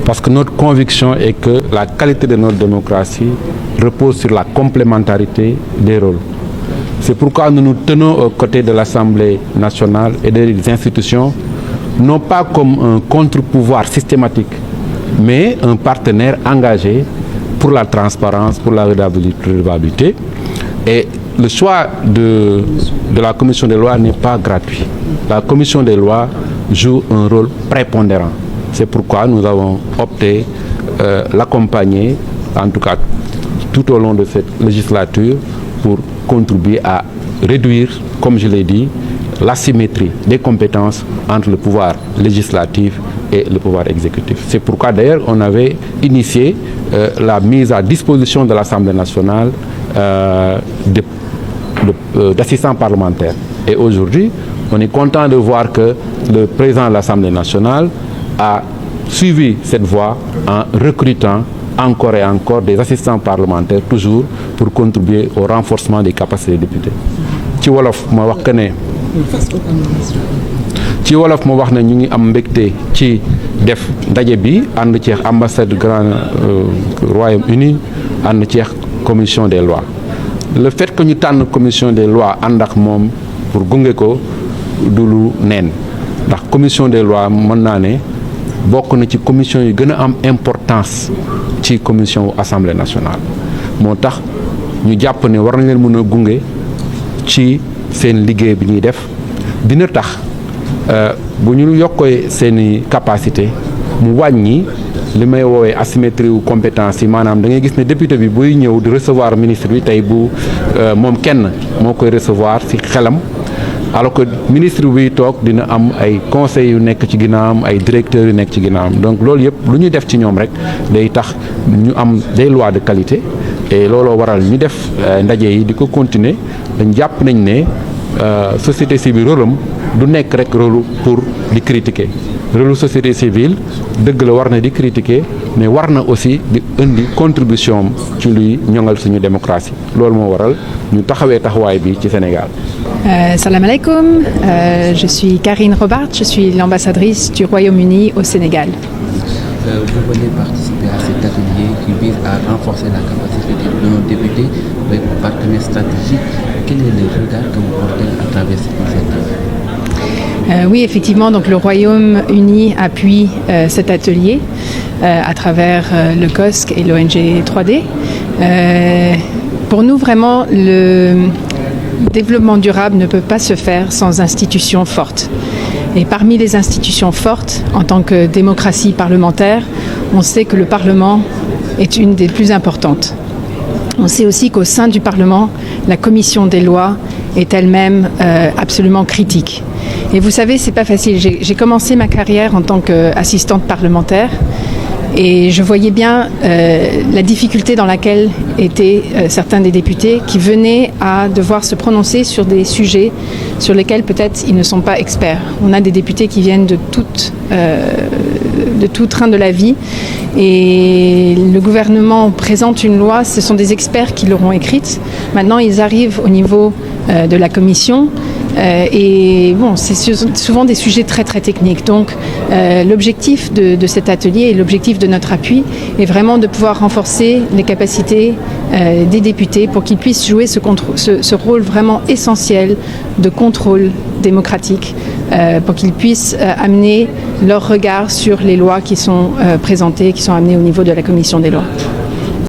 Parce que notre conviction est que la qualité de notre démocratie repose sur la complémentarité des rôles. C'est pourquoi nous nous tenons aux côtés de l'Assemblée nationale et des institutions, non pas comme un contre-pouvoir systématique, mais un partenaire engagé pour la transparence, pour la redevabilité. Et le choix de la commission des lois n'est pas gratuit. La commission des lois joue un rôle prépondérant. C'est pourquoi nous avons opté l'accompagner, en tout cas tout au long de cette législature, pour contribuer à réduire, comme je l'ai dit, l'asymétrie des compétences entre le pouvoir législatif et le pouvoir exécutif. C'est pourquoi d'ailleurs on avait initié la mise à disposition de l'Assemblée nationale d'assistants parlementaires. Et aujourd'hui, on est content de voir que le président de l'Assemblée nationale a suivi cette voie en recrutant encore et encore des assistants parlementaires, toujours pour contribuer au renforcement des capacités des députés. Ci wolof ma wax que ne ñu ngi am mbégte ci def ndaje bi ànd ci ambassade Grand Royaume-Uni ànd ci commission des lois. Le fait que ñu tànn commission des lois ànd ak moom pour gunge ko du lu neen ndax commission des lois mën naa ne bokk na ci commission yi gën a am importance ci commission assemblée nationale moo tax ñu jàpp ne war nañ leen mën a gunge ci seen liggéey bi ñuy def dina tax bu ñu yokkee seeni capacité mu wàññi li may woowee asymétrie wu compétence yi maanaam da ngay gis ne député bi buy ñëw di recevoir ministre bi tey bu moom kenn moo koy recevoir ci xelam alors que ministre bi toog dina am ay conseils yu nekk ci ginnaawam ay directeurs yu nekk ci ginnaawam donc loolu yëpp lu ñuy def ci ñoom rek day tax ñu am des lois de qualité et looloo waral ñu def ndaje yi di ko continuer dañ jàpp nañ ne société civile rôle am du nekk rek rôle pour di critiquer rôle société civile dëgg la war na di critiquer mais war na aussi di indi contribution ci luy ñoŋal suñu démocratie loolu moo waral ñu taxawee taxawaay bi ci Sénégal. Salam alaikum, je suis Karine Robart, je suis l'ambassadrice du Royaume-Uni au Sénégal. Vous venez participer à cet atelier qui vise à renforcer la capacité de nos députés avec nos partenaires stratégiques. Quel est le regard que vous portez à travers cette initiative? Oui, effectivement, donc le Royaume-Uni appuie cet atelier à travers le COSC et l'ONG 3D. Pour nous, vraiment, le développement durable ne peut pas se faire sans institutions fortes. Et parmi les institutions fortes, en tant que démocratie parlementaire, on sait que le Parlement est une des plus importantes. On sait aussi qu'au sein du Parlement, la commission des lois est elle-même absolument critique. Et vous savez, c'est pas facile. J'ai commencé ma carrière en tant qu'assistante parlementaire et je voyais bien la difficulté dans laquelle étaient certains des députés qui venaient à devoir se prononcer sur des sujets sur lesquels peut-être ils ne sont pas experts. On a des députés qui viennent de tout train de la vie et le gouvernement présente une loi, ce sont des experts qui l'auront écrite. Maintenant, ils arrivent au niveau de la commission. Et bon, c'est souvent des sujets très très techniques. Donc l'objectif de cet atelier et l'objectif de notre appui est vraiment de pouvoir renforcer les capacités des députés pour qu'ils puissent jouer ce rôle vraiment essentiel de contrôle démocratique, pour qu'ils puissent amener leur regard sur les lois qui sont présentées, qui sont amenées au niveau de la commission des lois.